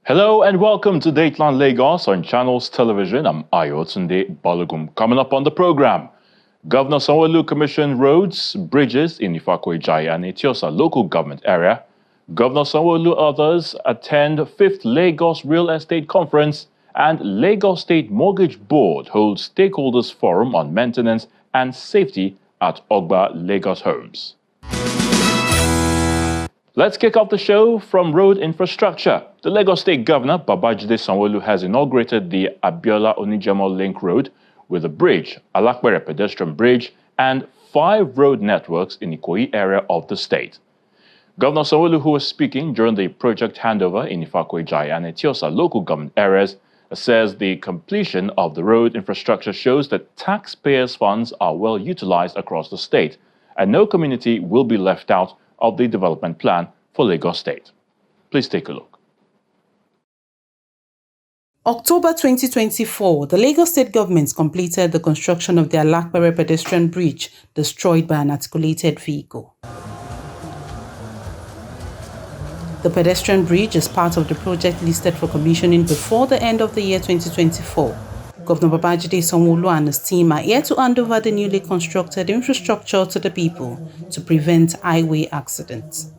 Hello and welcome to Dateline Lagos on Channels Television. I'm Ayotunde Balagum. Coming up on the program, Governor Sanwo commissioned roads, bridges in Ifako-Ijaiye and Etiosa local government area. Governor Sanwo others attend 5th Lagos Real Estate Conference, and Lagos State Mortgage Board holds stakeholders forum on maintenance and safety at Ogba Lagos Homes. Let's kick off the show from road infrastructure. The Lagos State Governor, Babajide Sanwo, has inaugurated the Abiola Onijemo Link Road with a bridge, Alapere Pedestrian Bridge, and 5 road networks in the Ikoyi area of the state. Governor Sanwo, who was speaking during the project handover in Ifako-Ijaiye and Etiosa local government areas, says the completion of the road infrastructure shows that taxpayers' funds are well utilized across the state, and no community will be left out of the development plan for Lagos State. Please take a look. October 2024, the Lagos State government completed the construction of the Alapere Pedestrian Bridge destroyed by an articulated vehicle. The pedestrian bridge is part of the project listed for commissioning before the end of the year 2024. Governor Babajide Sanwo and his team are here to hand over the newly constructed infrastructure to the people to prevent highway accidents.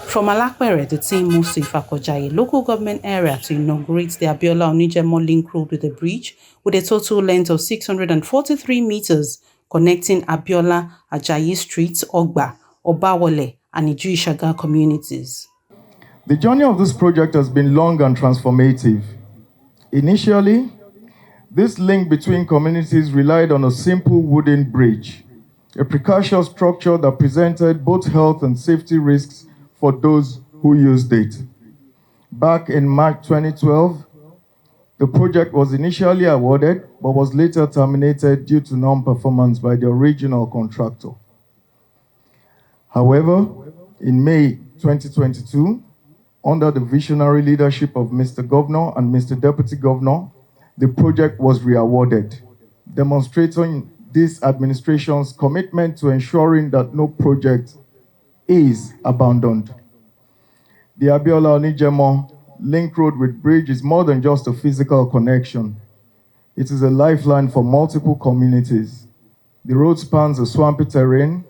From Alapere, the team moves to Ifako-Ijaiye local government area to inaugurate the Abiola Onijemo Link Road with a bridge with a total length of 643 meters connecting Abiola, Ajayi Streets, Ogba, Obawole, and Iju-Ishaga communities. The journey of this project has been long and transformative. Initially, this link between communities relied on a simple wooden bridge, a precarious structure that presented both health and safety risks for those who used it. Back in March 2012, the project was initially awarded but was later terminated due to non-performance by the original contractor. However, in May 2022, under the visionary leadership of Mr. Governor and Mr. Deputy Governor, the project was re-awarded, demonstrating this administration's commitment to ensuring that no project is abandoned. The Abiola Onijemo Link Road with bridge is more than just a physical connection. It is a lifeline for multiple communities. The road spans a swampy terrain,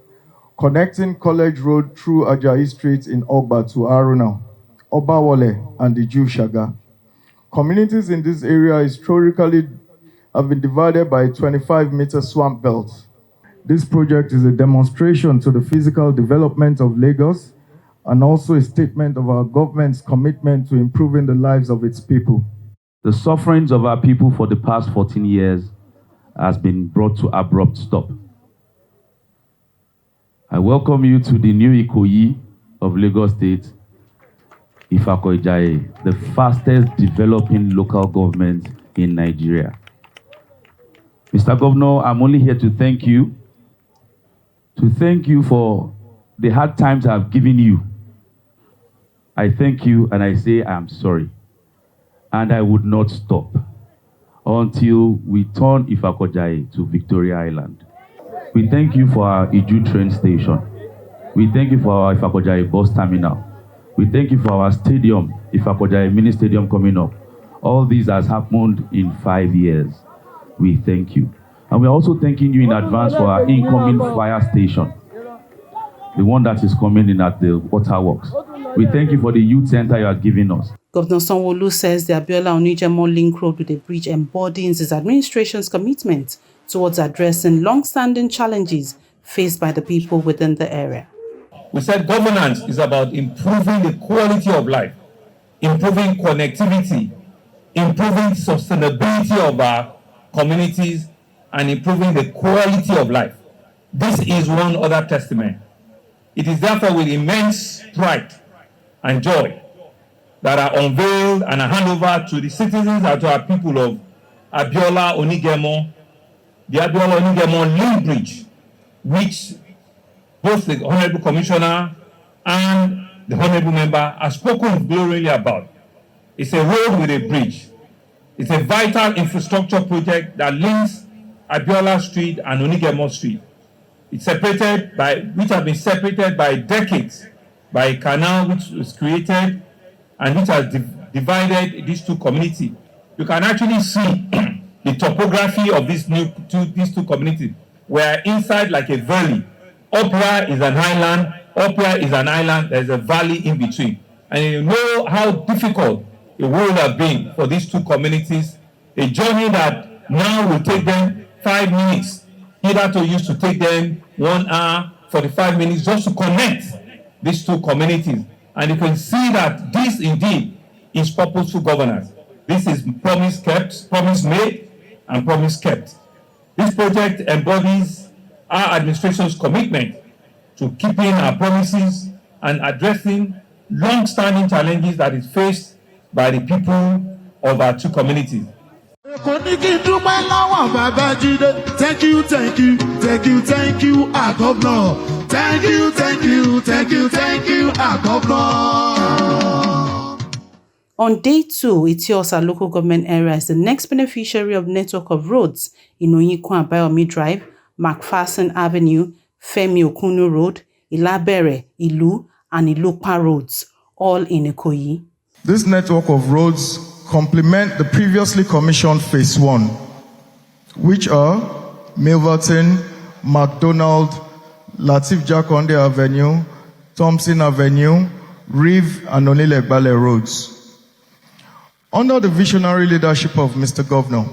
connecting College Road through Ajayi Street in Ogba to Aruna, Obawole, and Iju-Ishaga. Communities in this area historically have been divided by a 25-meter swamp belt. This project is a demonstration to the physical development of Lagos and also a statement of our government's commitment to improving the lives of its people. The sufferings of our people for the past 14 years has been brought to abrupt stop. I welcome you to the new Ikoyi of Lagos State, Ifako-Ijaiye, the fastest developing local government in Nigeria. Mr. Governor, I'm only here to thank you for the hard times I've given you. I thank you and I say I'm sorry. And I would not stop until we turn Ifako-Ijaiye to Victoria Island. We thank you for our Iju train station. We thank you for our Ifako-Ijaiye bus terminal. We thank you for our stadium, Ifako-Ijaiye mini stadium coming up. All this has happened in 5 years. We thank you. And we're also thanking you in advance for our incoming fire station, the one that is coming in at the waterworks. We thank you for the youth center you are giving us. Governor Sanwo says the Abiola Onijemo Link Road with a bridge embodies his administration's commitment towards addressing long-standing challenges faced by the people within the area. We said governance is about improving the quality of life, improving connectivity, improving sustainability of our communities, and improving the quality of life. This is one other testament. It is therefore with immense pride and joy that are unveiled and are handed over to the citizens and to our people of Abiola Onijemo, the Abiola Onijemo Link Bridge, which both the Honorable Commissioner and the Honorable Member have spoken glowingly about. It's a road with a bridge. It's a vital infrastructure project that links Abiola Street and Onijemo Street. which have been separated by decades by a canal which was created and which has divided these two communities. You can actually see the topography of these two communities. We're inside like a valley. Up here is an island, up here is an island, there's a valley in between. And you know how difficult it would have been for these two communities, a journey that now will take them 5 minutes. Hitherto used to take them 1 hour, 45 minutes just to connect these two communities. And you can see that this indeed is purposeful governance. This is promise kept, promise made, and promise kept. This project embodies our administration's commitment to keeping our promises and addressing long-standing challenges that is faced by the people of our two communities. Thank you, our governor. Thank you, our governor. On day 2, Itiosa local government area is the next beneficiary of network of roads in Oyinkan Abayomi Drive, McPherson Avenue, Femi Okunu Road, Alapere, Ilu, and Ilopa roads, all in Ikoyi. This network of roads complement the previously commissioned Phase 1, which are Milverton, McDonald, Latif Jakonde Avenue, Thompson Avenue, Reeve, and Onilegbale roads. Under the visionary leadership of Mr. Governor,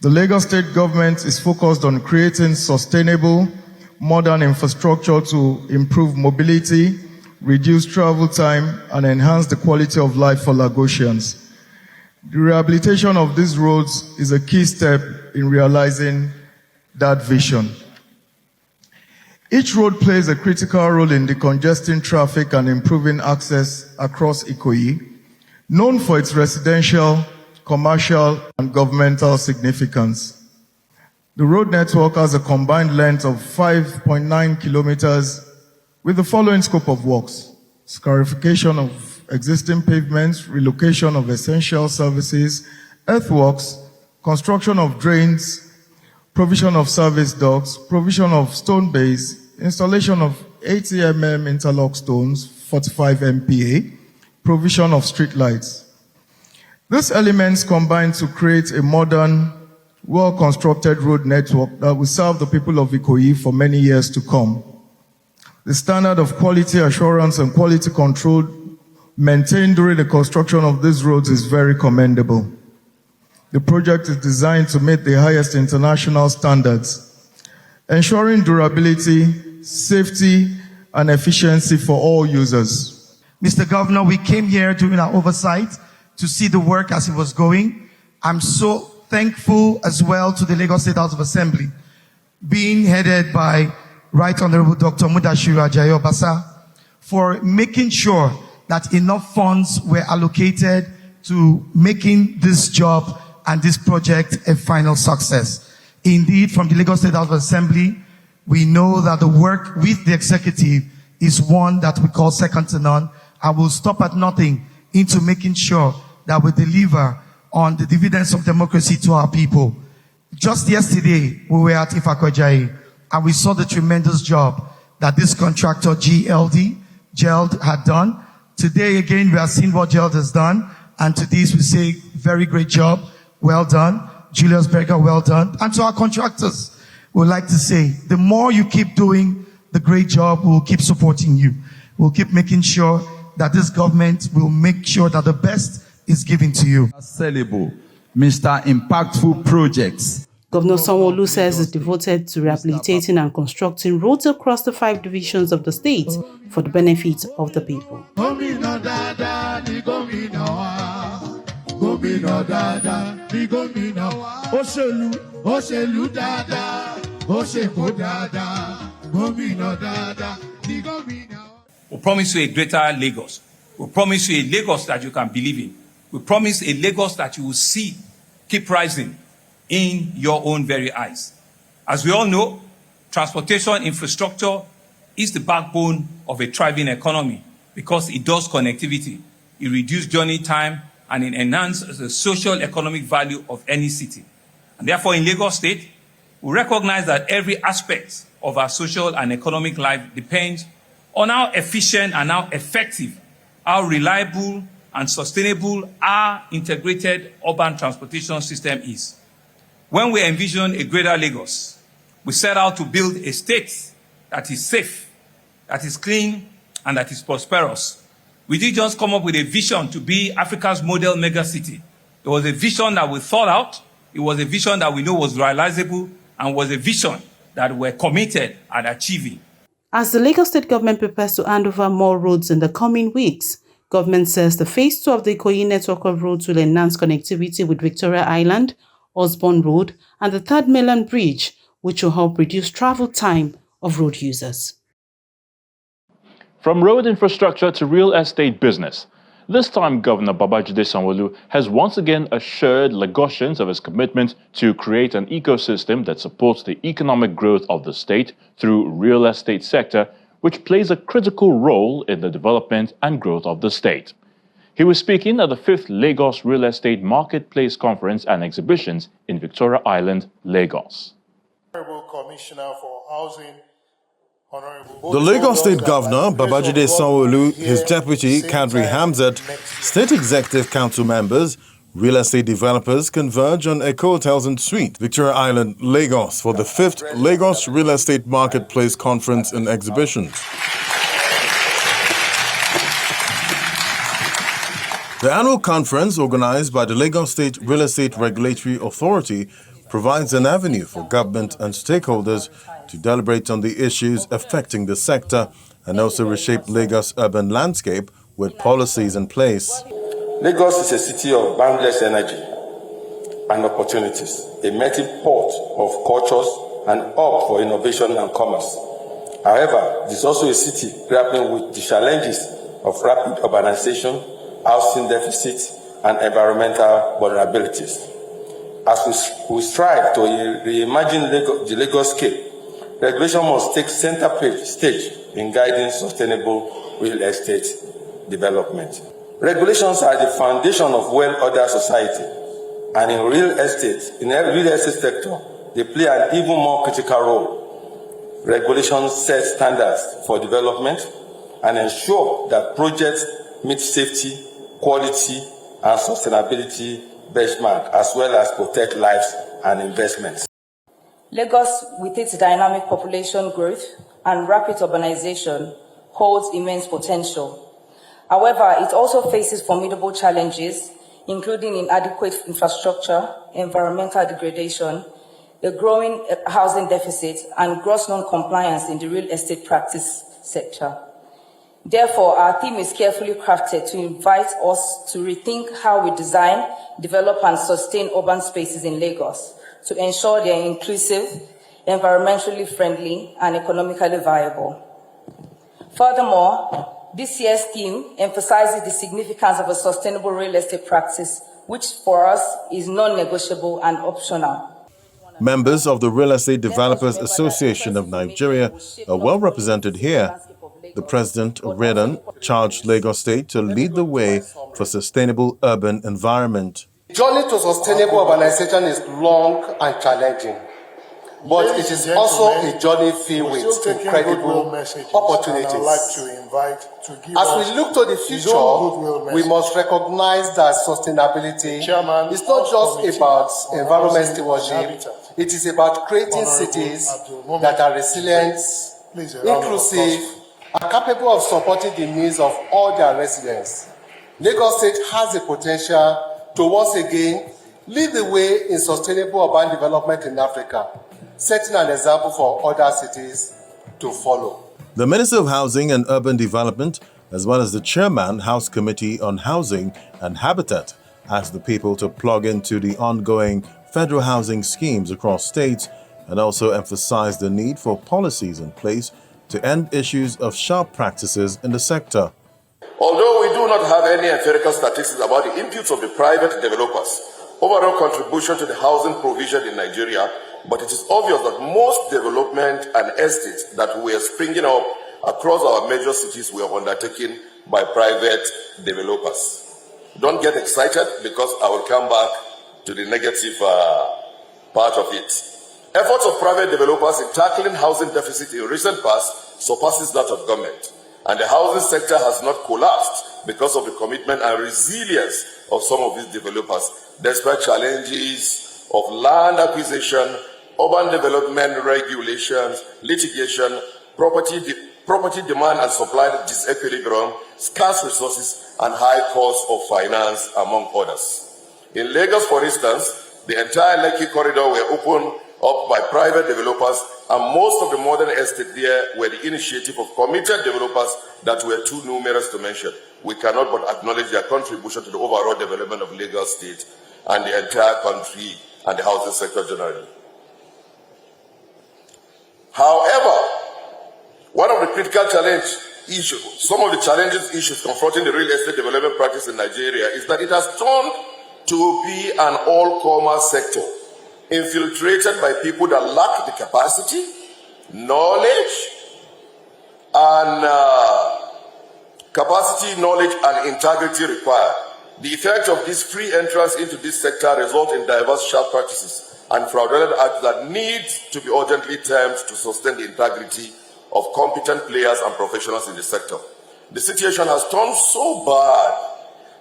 the Lagos State government is focused on creating sustainable, modern infrastructure to improve mobility, reduce travel time, and enhance the quality of life for Lagosians. The rehabilitation of these roads is a key step in realizing that vision. Each road plays a critical role in decongesting traffic and improving access across Ikoyi, known for its residential, commercial, and governmental significance. The road network has a combined length of 5.9 kilometers with the following scope of works: scarification of existing pavements, relocation of essential services, earthworks, construction of drains, provision of service docks, provision of stone base, installation of 80 mm interlock stones, 45 MPa, provision of street lights. These elements combine to create a modern, well-constructed road network that will serve the people of Ikoyi for many years to come. The standard of quality assurance and quality control maintained during the construction of these roads is very commendable. The project is designed to meet the highest international standards, ensuring durability, safety, and efficiency for all users. Mr. Governor, we came here during our oversight to see the work as it was going. I'm so thankful as well to the Lagos State House of Assembly, being headed by Right Honorable Dr. Mudashiru Ajayi Obasa, for making sure that enough funds were allocated to making this job and this project a final success. Indeed, from the Lagos State House of Assembly, we know that the work with the executive is one that we call second to none, and will stop at nothing into making sure that we deliver on the dividends of democracy to our people. Just yesterday, we were at Ifakojayi, and we saw the tremendous job that this contractor, GLD had done. Today, again, we are seeing what GLD has done, and to this we say, very great job, well done. Julius Berger, well done. And to our contractors, we would like to say, the more you keep doing the great job, we'll keep supporting you. We'll keep making sure that this government will make sure that the best is given to you. Sellable, Mr. Impactful Projects. Governor Sanwo says is devoted to rehabilitating and constructing roads across the 5 divisions of the state for the benefit of the people. We promise you a greater Lagos. We promise you a Lagos that you can believe in. We promise a Lagos that you will see keep rising in your own very eyes. As we all know, transportation infrastructure is the backbone of a thriving economy because it does connectivity, it reduces journey time, and it enhances the social economic value of any city. And therefore, in Lagos State, we recognize that every aspect of our social and economic life depends on how efficient and how effective, how reliable and sustainable our integrated urban transportation system is. When we envision a greater Lagos, we set out to build a state that is safe, that is clean, and that is prosperous. We did just come up with a vision to be Africa's model megacity. It was a vision that we thought out, it was a vision that we know was realizable, and was a vision that we're committed at achieving. As the Lagos State government prepares to hand over more roads in the coming weeks, government says the phase 2 of the Ikoyi network of roads will enhance connectivity with Victoria Island, Osborne Road, and the 3rd Mainland Bridge, which will help reduce travel time of road users. From road infrastructure to real estate business, this time Governor Babajide Sanwo-Olu has once again assured Lagosians of his commitment to create an ecosystem that supports the economic growth of the state through real estate sector, which plays a critical role in the development and growth of the state. He was speaking at the 5th Lagos Real Estate Marketplace Conference and Exhibitions in Victoria Island, Lagos. Honorable Commissioner for Housing, the Lagos State Governor, Babajide Sanwo-Olu, his deputy, Kadri Hamzat, State Executive Council members, real estate developers converge on Eco Hotels and Suites, Victoria Island, Lagos, for the 5th Lagos Real Estate Marketplace Conference and Exhibitions. The annual conference, organized by the Lagos State Real Estate Regulatory Authority, provides an avenue for government and stakeholders to deliberate on the issues affecting the sector and also reshape Lagos' urban landscape with policies in place. Lagos is a city of boundless energy and opportunities, a melting pot of cultures and hub for innovation and commerce. However, it is also a city grappling with the challenges of rapid urbanization, housing deficit, and environmental vulnerabilities. As we strive to reimagine the Lagos scape, regulation must take center stage in guiding sustainable real estate development. Regulations are the foundation of well-ordered society, and in real estate sector, they play an even more critical role. Regulations set standards for development and ensure that projects meet safety, quality, and sustainability benchmark, as well as protect lives and investments. Lagos, with its dynamic population growth and rapid urbanization, holds immense potential. However, it also faces formidable challenges, including inadequate infrastructure, environmental degradation, a growing housing deficit, and gross non-compliance in the real estate practice sector. Therefore, our theme is carefully crafted to invite us to rethink how we design, develop, and sustain urban spaces in Lagos to ensure they are inclusive, environmentally friendly, and economically viable. Furthermore, this year's theme emphasizes the significance of a sustainable real estate practice, which for us is non-negotiable and optional. Members of the Real Estate Developers Association of Nigeria are well represented here. The president, Redan, charged Lagos State to lead the way for sustainable urban environment. The journey to sustainable urbanization is long and challenging, but it is also a journey filled with incredible opportunities. As we look to the future, we must recognize that sustainability is not just about environment stewardship, it is about creating cities that are resilient, inclusive, are capable of supporting the needs of all their residents. Lagos State has the potential to once again lead the way in sustainable urban development in Africa, setting an example for other cities to follow. The Minister of Housing and Urban Development, as well as the Chairman, House Committee on Housing and Habitat, asked the people to plug into the ongoing federal housing schemes across states and also emphasized the need for policies in place to end issues of sharp practices in the sector. Although we do not have any empirical statistics about the inputs of the private developers' overall contribution to the housing provision in Nigeria, but it is obvious that most development and estates that were springing up across our major cities were undertaken by private developers. Don't get excited because I will come back to the negative part of it. Efforts of private developers in tackling housing deficit in recent past surpasses that of government, and the housing sector has not collapsed because of the commitment and resilience of some of these developers, despite challenges of land acquisition, urban development regulations, litigation, property demand and supply disequilibrium, scarce resources, and high cost of finance, among others. In Lagos, for instance, the entire Lekki corridor were opened up by private developers, and most of the modern estates there were the initiative of committed developers that were too numerous to mention. We cannot but acknowledge their contribution to the overall development of Lagos State and the entire country and the housing sector generally. However, one of the critical some of the challenges issues confronting the real estate development practice in Nigeria is that it has turned to be an all-commerce sector, infiltrated by people that lack the capacity, knowledge, and integrity required. The effect of this free entrance into this sector results in diverse sharp practices and fraudulent acts that need to be urgently termed to sustain the integrity of competent players and professionals in the sector. The situation has turned so bad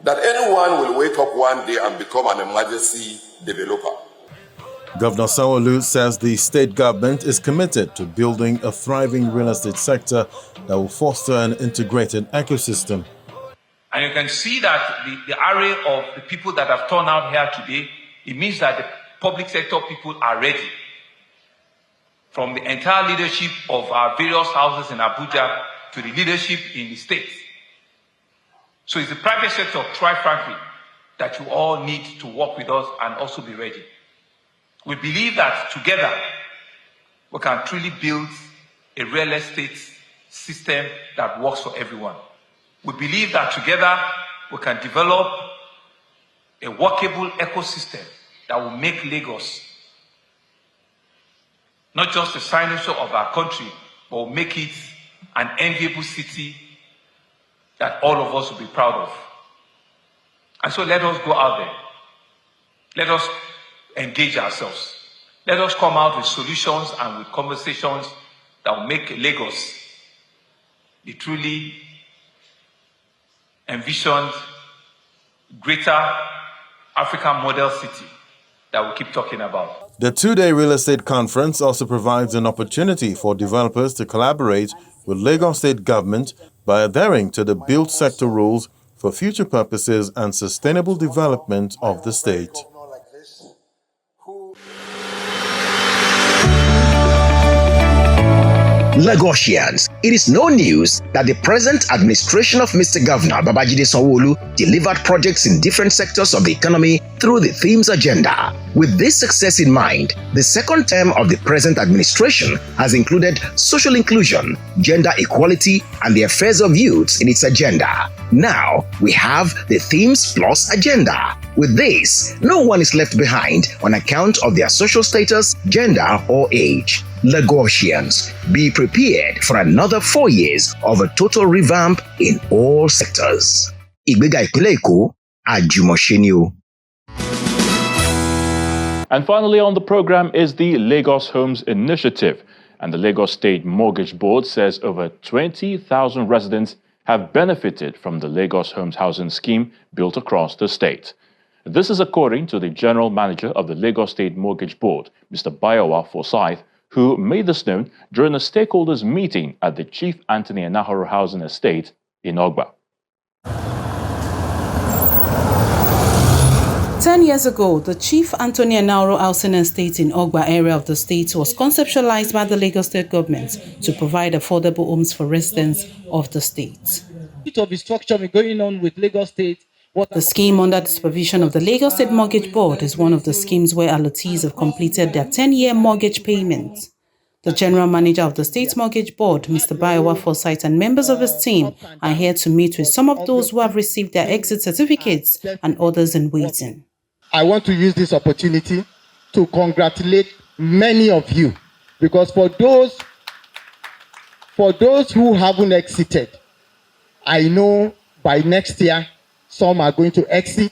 that anyone will wake up one day and become an emergency developer. Governor Sanwo says the state government is committed to building a thriving real estate sector that will foster an integrated ecosystem. And you can see that the array of the people that have turned out here today, it means that the public sector people are ready. From the entire leadership of our various houses in Abuja to the leadership in the states. So it's the private sector, quite frankly, that you all need to work with us and also be ready. We believe that together we can truly build a real estate system that works for everyone. We believe that together we can develop a workable ecosystem that will make Lagos not just a signature of our country, but will make it an enviable city that all of us will be proud of. And so let us go out there. Let us engage ourselves. Let us come out with solutions and with conversations that will make Lagos the truly envisioned greater African model city that we keep talking about. The two-day real estate conference also provides an opportunity for developers to collaborate with Lagos State government by adhering to the built sector rules for future purposes and sustainable development of the state. Lagosians, it is no news that the present administration of Mr. Governor Babajide Sanwo delivered projects in different sectors of the economy through the themes agenda. With this success in mind, the second term of the present administration has included social inclusion, gender equality, and the affairs of youths in its agenda. Now, we have the Themes Plus agenda. With this, no one is left behind on account of their social status, gender, or age. Lagosians, be prepared for another 4 years of a total revamp in all sectors. Ìgbéga ìpínlẹ̀ Èkó, àjùmọ̀ṣe ni o. And finally on the program is the Lagos Homes Initiative. And the Lagos State Mortgage Board says over 20,000 residents have benefited from the Lagos Homes Housing Scheme built across the state. This is according to the General Manager of the Lagos State Mortgage Board, Mr. Bayowa Forsyth, who made this known during a stakeholders meeting at the Chief Anthony Enahoro Housing Estate in Ogba. 10 years ago, the Chief Anthony Enahoro Housing Estate in Ogba area of the state was conceptualized by the Lagos State government to provide affordable homes for residents of the state. Of the structure going on with Lagos State. The scheme under the supervision of the Lagos State Mortgage Board is one of the schemes where allottees have completed their 10-year mortgage payments. The General Manager of the State Mortgage Board, Mr. Bayowa Forsyth, and members of his team are here to meet with some of those who have received their exit certificates and others in waiting. I want to use this opportunity to congratulate many of you, because for those who haven't exited, I know by next year some are going to exit,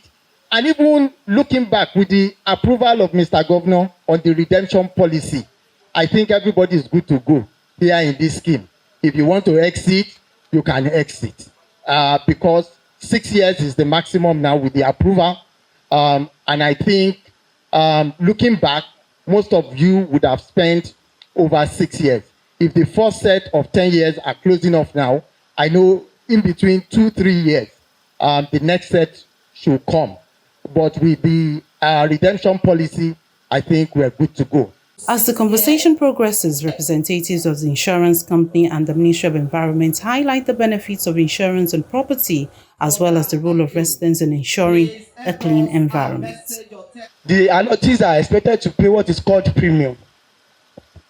And even looking back with the approval of Mr. Governor on the redemption policy, I think everybody is good to go here in this scheme. If you want to exit, you can exit. Because 6 years is the maximum now with the approval. And I think looking back, most of you would have spent over 6 years. If the first set of 10 years are closing off now, I know in between 2-3 years, the next set should come. But with the redemption policy, I think we're good to go. As the conversation progresses, representatives of the insurance company and the Ministry of Environment highlight the benefits of insurance on property, as well as the role of residents in ensuring a clean environment. The allottees are expected to pay what is called premium.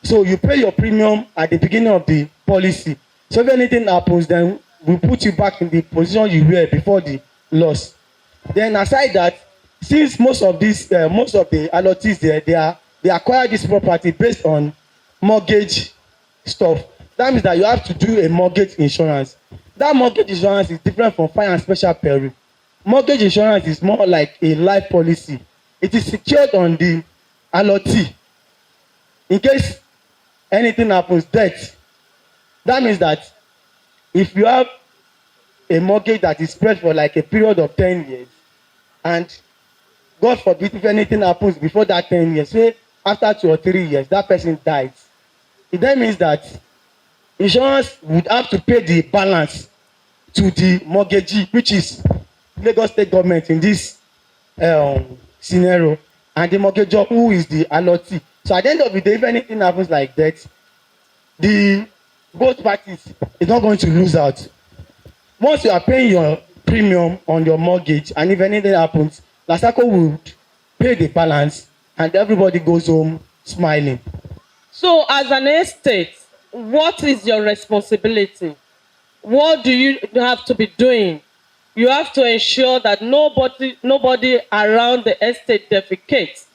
So you pay your premium at the beginning of the policy. So if anything happens, then we put you back in the position you were before the loss. Then aside that, since most of the allottees they acquire this property based on mortgage stuff. That means that you have to do a mortgage insurance. That mortgage insurance is different from fire and special peril. Mortgage insurance is more like a life policy. It is secured on the allottee. In case anything happens, death. That means that if you have a mortgage that is spread for like a period of 10 years, and God forbid if anything happens before that 10 years, say after 2 or 3 years, that person dies. It then means that insurance would have to pay the balance to the mortgagee, which is Lagos State government in this scenario, and the mortgagor who is the allottee. So at the end of the day, if anything happens like that, both parties is not going to lose out. Once you are paying your premium on your mortgage, and if anything happens, Lasako will pay the balance, and everybody goes home smiling. So as an estate, what is your responsibility? What do you have to be doing? You have to ensure that nobody around the estate defecates.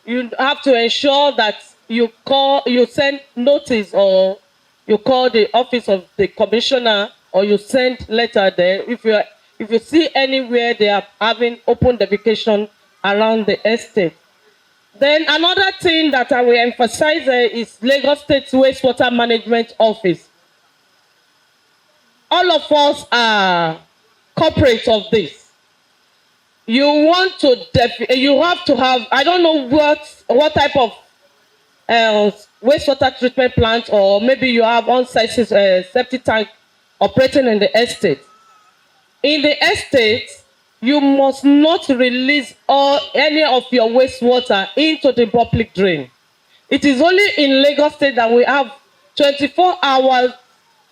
You have to ensure that you send notice, or you call the office of the commissioner, or you send letter there. If you see anywhere they are having open defecation around the estate. Then another thing that I will emphasize is Lagos State Wastewater Management Office. All of us are corporate of this. You have to have, I don't know what type of wastewater treatment plant, or maybe you have on-site septic tank operating in the estate. In the estate, you must not release any of your wastewater into the public drain. It is only in Lagos State that we have 24-hour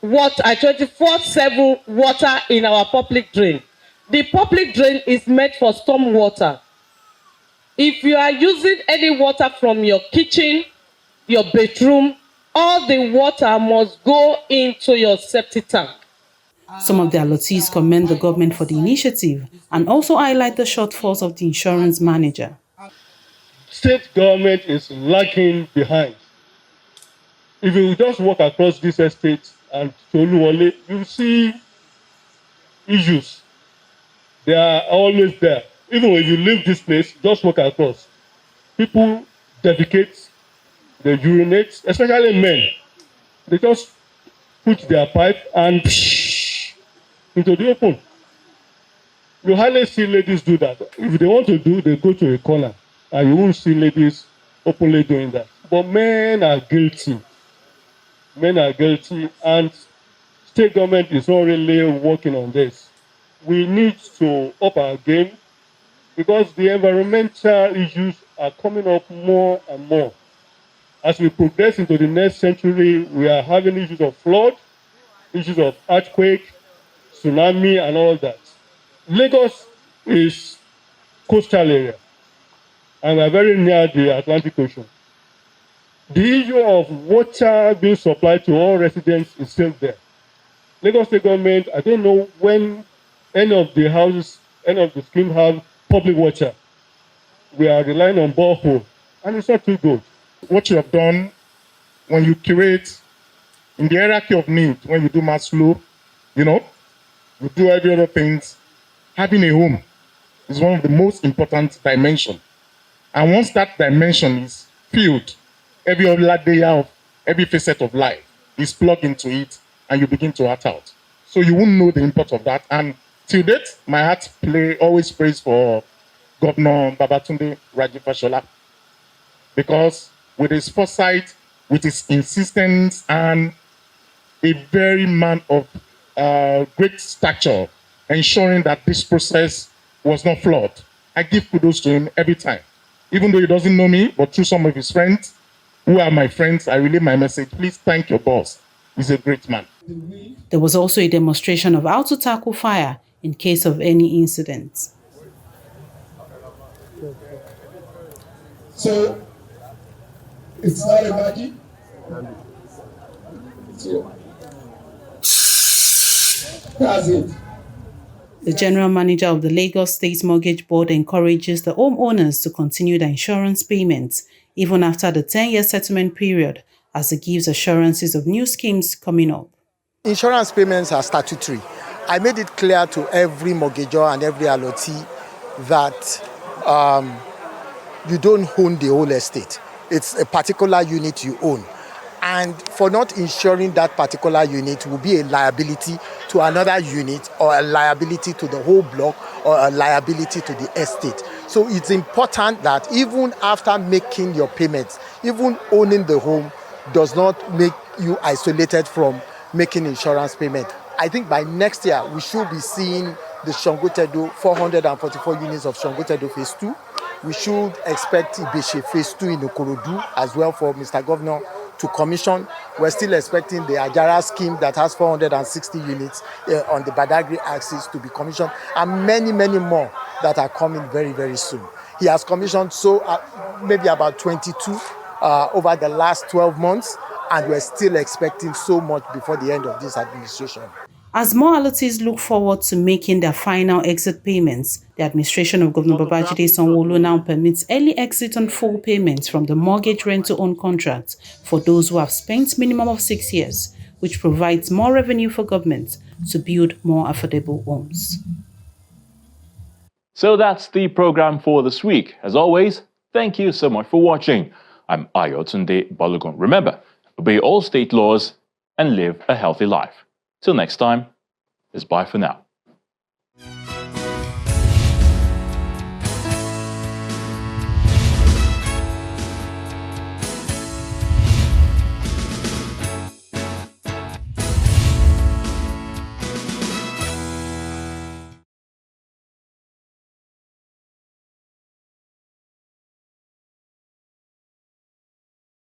water, 24/7 water in our public drain. The public drain is meant for storm water. If you are using any water from your kitchen, your bedroom, all the water must go into your septic tank. Some of the allottees commend the government for the initiative and also highlight the shortfalls of the insurance manager. State government is lagging behind. If you just walk across this estate and Toluwole, you see issues. They are always there. Even when you leave this place, just walk across. People defecate, they urinate, especially men. They just put their pipe and into the open. You hardly see ladies do that. If they want to do, they go to a corner, and you won't see ladies openly doing that. But men are guilty. Men are guilty, and state government is not really working on this. We need to up our game, because the environmental issues are coming up more and more. As we progress into the next century, we are having issues of flood, issues of earthquake, tsunami, and all that. Lagos is coastal area, and we are very near the Atlantic Ocean. The issue of water being supplied to all residents is still there. Lagos State government, I don't know when any of the houses, any of the schemes have public water. We are relying on borehole, and it's not too good. What you have done when you curate in the hierarchy of need, when you do mass flow, you do every other things, having a home is one of the most important dimensions. And once that dimension is filled, every other layer of every facet of life is plugged into it, and you begin to act out. So you won't know the import of that. And till date, my heart always prays for Governor Babatunde Rajifashola, because with his foresight, with his insistence, and a very man of great stature, ensuring that this process was not flawed. I give kudos to him every time. Even though he doesn't know me, but through some of his friends, who are my friends, I relay my message. Please thank your boss. He's a great man. There was also a demonstration of how to tackle fire in case of any incident. So, it's not a magic. That's it. The general manager of the Lagos State Mortgage Board encourages the homeowners to continue their insurance payments even after the 10-year settlement period, as it gives assurances of new schemes coming up. Insurance payments are statutory. I made it clear to every mortgagor and every allotee that you don't own the whole estate. It's a particular unit you own. And for not insuring that particular unit will be a liability to another unit, or a liability to the whole block, or a liability to the estate. So it's important that even after making your payments, even owning the home does not make you isolated from making insurance payment. I think by next year, we should be seeing the Shangotedo 444 units of Shangotedo Phase 2. We should expect Ibeshe Phase 2 in Okorodu as well for Mr. Governor to commission. We're still expecting the Ajara scheme that has 460 units on the Badagry axis to be commissioned, and many, many more that are coming very, very soon. He has commissioned maybe about 22 over the last 12 months, and we're still expecting so much before the end of this administration. As more allotees look forward to making their final exit payments, the administration of Governor Babajide Sanwo-Olu now permits early exit on full payments from the mortgage rent-to-own contract for those who have spent minimum of 6 years, which provides more revenue for government to build more affordable homes. So that's the program for this week. As always, thank you so much for watching. I'm Ayotunde Balogun. Remember, obey all state laws and live a healthy life. Till next time, it's bye for now.